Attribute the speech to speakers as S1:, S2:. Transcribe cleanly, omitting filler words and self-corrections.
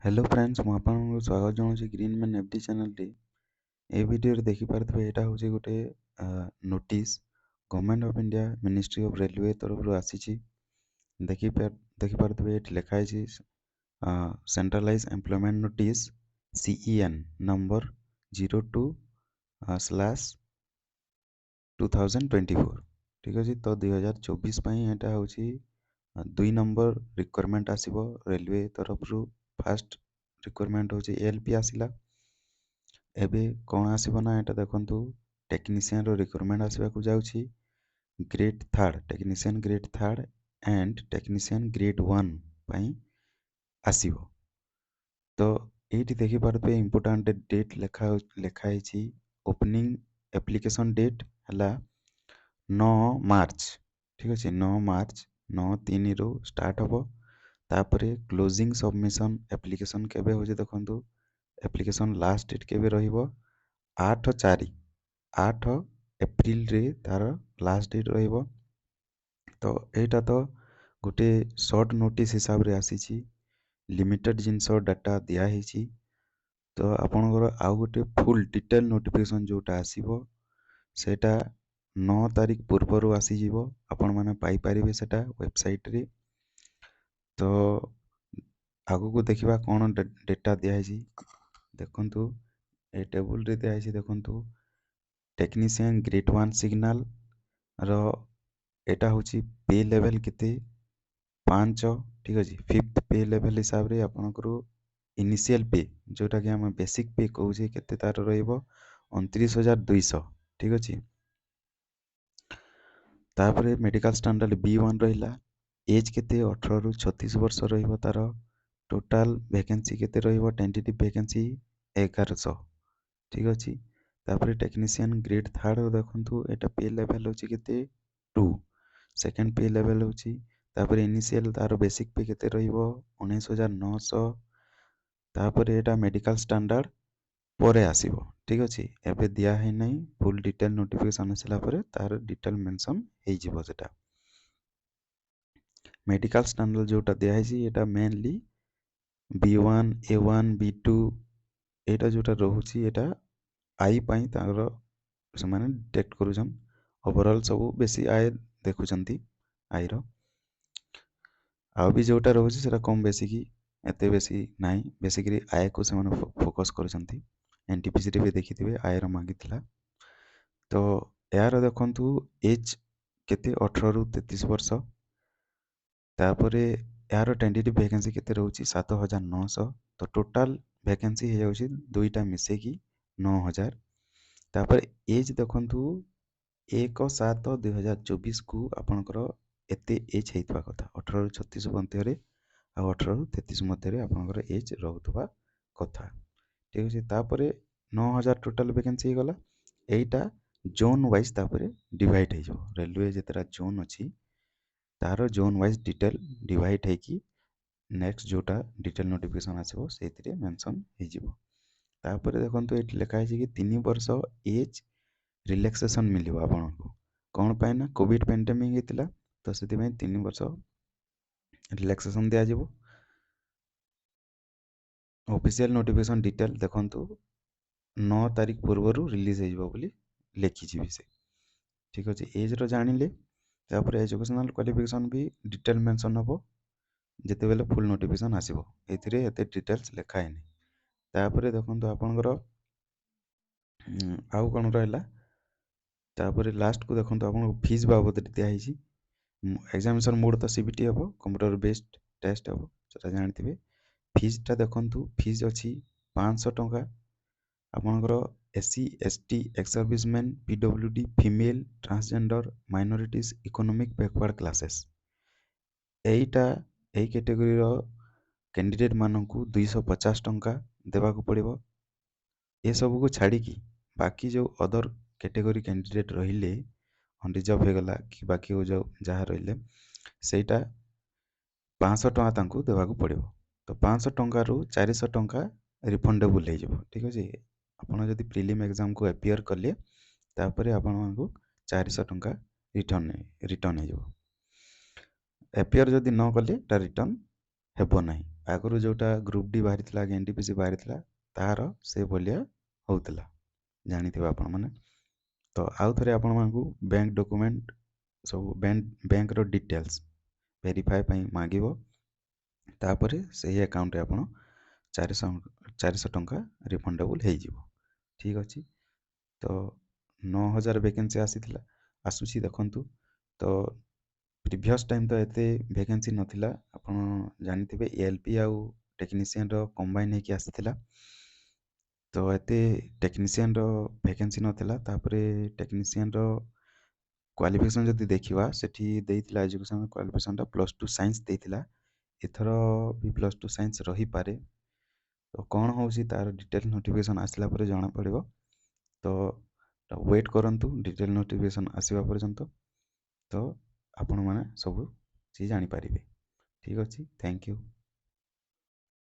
S1: Hello friends मु आपनको स्वागत जनाऊँ ग्रीन मैन एफडी चैनल टी ए वीडियो रे देखि पारथबे एटा होचे गोटे notice government of India ministry of railway तरफ रो आसीची देखि पारथबे एट लिखा है centralise employment notice CEN number 02/2024 ठीक अछि तो 2024 पई एटा होची 2 नंबर रिक्वायरमेंट आसीबो रेलवे तरफ रो फर्स्ट रिक्वायरमेंट होची एलपी आसिला एबे कोन आसीबो ना एटा देखंतु टेक्नीशियन रो रिक्वायरमेंट आसीबा को जाउची grade 3 technician grade 3 and technician grade 1 पई आसीबो तो एटी देखि पारबे इंपोर्टेंट डेट लेखा है ओपनिंग एप्लिकेशन डेट हला 9 मार्च ठीक अछि 9 मार्च 9/3 रो स्टार्ट हबो तापरे क्लोजिंग सबमिशन एप्लिकेशन केबे हो जे देखंतु एप्लिकेशन लास्ट डेट केबे रहिबो 8 एप्रिल रे तार लास्ट डेट रहिबो तो एटा तो गोटे शॉर्ट नोटिस हिसाब रे आसीची लिमिटेड जिंसो डाटा दिया हिची तो आपनकर आउ गोटे फुल डिटेल नोटिफिकेशन जोटा आसीबो सेटा 9 तारिख पूर्वरु आसी जीवो आपण माने पाई परिबे सेटा वेबसाइट रे तो आगु को देखिबा कोन डेटा दिया हिची देखंतु ए टेबल रे दिया हिची देखंतु टेक्नीशियन ग्रेड 1 सिग्नल रो एटा होची पे लेवल केते 5 ठीक अछि फिफ्थ पे लेवल हिसाब रे आपनकर इनिशियल पे जोटा कि हम बेसिक पे कहू जे केते तार रहइबो 29200 ठीक अछि तापरे मेडिकल स्टैंडर्ड B1 रहिला एज केते 18 रु 36 वर्ष रहिबो तार टोटल वैकेंसी केते रहिबो टेंटेटिव वैकेंसी 1100 ठीक अछि तापरे टेक्नीशियन ग्रेड 3 देखंतु एटा पे लेवल होची केते 2 सेकंड पे लेवल होची तापरे इनिशियल तार बेसिक पे केते रहिबो 19900 तापरे एटा मेडिकल स्टैंडर्ड परे आसीबो ठीक अछि एबे दिया है नै फुल डिटेल नोटिफिकेशन आसिला परे तार डिटेल मेंशन हे जिवो सेटा मेडिकल स्टैंडर्ड जोटा दिया है एटा मेनली B1 A1 B2 एटा जोटा रहूची एटा आई पई तार समान डिटेक्ट करूछन ओवरऑल सब बेसी आय देखुचंती आई रो आ भी जोटा रहूची सेटा कम बेसी की एते बेसी नाही बेसिकली आय को समान फोकस करूछंती एनटीपीसी रे भी देखिथिबे आय रो मागितला तो यार देखंतु एज केते 18 रु 33 वर्ष तापरे यार टेंटेटिव वैकेंसी केते रहउची 7900 तो टोटल वैकेंसी हे जाउची दुईटा मिसे की 9000 तापर एज देखंतु 1/7/2024 को आपनकर एते एज हेतबा कथा 18 रु 36 मध्य रे आ 18 रु 33 मध्य रे आपनकर एज रहउतबा कथा ठीक अछि तापरे 9000 टोटल वैकेंसी गला एटा जोन वाइज तापरे डिवाइड हे जो रेलवे जेतरा जोन अछि तारो जोन वाइज डिटेल डिवाइड है कि नेक्स्ट जोटा डिटेल नोटिफिकेशन आसीबो सेतिरे मेंशन हे जिवो तापर देखंतु एट लिखा है कि 3 वर्ष एज रिलैक्सेशन मिलिबो आपनको कोन पाए ना कोविड पेंडेमिक हेतिला तो सेति में 3 वर्ष रिलैक्सेशन दिया जिवो ऑफिशियल नोटिफिकेशन डिटेल देखंतु 9 तारिख पूर्वरु रिलीज हे जिवो बोली लेखि जिवि से ठीक अछि एज रो जानिले तापर एजुकेशनल क्वालिफिकेशन भी डिटेल मेंशन हबो जेते बेले फुल नोटिफिकेशन आसीबो एथिरे एते डिटेल्स लेखा है नै तापर देखंतु आपनकर आउ कोन रहला तापर लास्ट को देखंतु आपन फीस बाबद दिया हिची एग्जामिनेशन मोड तो सीबीटी हबो कंप्यूटर बेस्ड टेस्ट हबो सेटा जानथिबे फीस ता देखंतु फीस अछि 500 टका आपनकर SC ST ex serviceman PWD female transgender minorities economic backward classes Etah A category row candidate माननकु 250 टंका देबा को पड़िबो ए सब को छाड़ी की बाकी जो अदर कैटेगरी कैंडिडेट रहिले अनरिजर्व हे गला कि बाकी हो जो जहा रहिले सेटा 500 टंका तांको देबा को पड़िबो तो 500 टंका रु 400 टंका रिफंडेबल हे जबो ठीक अछि आपण जदी प्रीलिम एग्जाम को अपियर करले तापरे आपण मानकु 400 टंका रिटर्न हे जबो अपियर जदी न करले ता रिटर्न हेबो नाही ଆଗରୁ ଯେଉଁଟା ଗ୍ରୁପ୍ ଡି ବାହାରିଥିଲା କି ଏନ୍ଟିପିସି ବାହାରିଥିଲା ତାହାର ସେ ଭଳିଆ ହେଉଥିଲା, ଜାଣିଥିବେ ଆପଣମାନେ। ତ ଆଉ ଥରେ ଆପଣମାନଙ୍କୁ ବ୍ୟାଙ୍କ ଡକୁମେଣ୍ଟ ସବୁ ବ୍ୟାଙ୍କର ଡିଟେଲ୍ସ ଭେରିଫାଏ ପାଇଁ ମାଗିବ। ତାପରେ ସେହି ଆକାଉଣ୍ଟରେ ଆପଣ 400 ଟଙ୍କା ରିଫଣ୍ଡେବୁଲ୍ ହେଇଯିବ। ଠିକ୍ ଅଛି। ତ 9,000 ଭେକେନ୍ସି ଆସୁଛି ଦେଖନ୍ତୁ। ତ ପ୍ରିଭିୟସ୍ ଟାଇମ୍ ତ ଏତେ ଭେକେନ୍ସି ନଥିଲା, ଆପଣ ଜାଣିଥିବେ ଏଏଲ୍ପି ଆଉ ଟେକ୍ନିସିଆନର କମ୍ବାଇନ୍ ହେଇକି ଆସିଥିଲା। ତ ଏତେ ଟେକ୍ନିସିଆନର ଭେକେନ୍ସି ନଥିଲା। ତାପରେ ଟେକ୍ନିସିଆନର କ୍ୱାଲିଫିକେସନ୍ ଯଦି ଦେଖିବା, ସେଠି ଦେଇଥିଲା ଏଜୁକେସନ୍ କ୍ୱାଲିଫିକେସନ୍ଟା +2 ସାଇନ୍ସ ଦେଇଥିଲା। ଏଥର ବି +2 ସାଇନ୍ସ ରହିପାରେ। ତ କ'ଣ ହେଉଛି ତା'ର ଡିଟେଲ୍ ନୋଟିଫିକେସନ୍ ଆସିଲା ପରେ ଜଣାପଡ଼ିବ। ତ ୱେଟ୍ କରନ୍ତୁ ଡିଟେଲ୍ ନୋଟିଫିକେସନ୍ ଆସିବା ପର୍ଯ୍ୟନ୍ତ। ତ ଆପଣମାନେ ସବୁ କିଛି ଜାଣିପାରିବେ। ଠିକ୍ ଅଛି, ଥ୍ୟାଙ୍କ ୟୁ।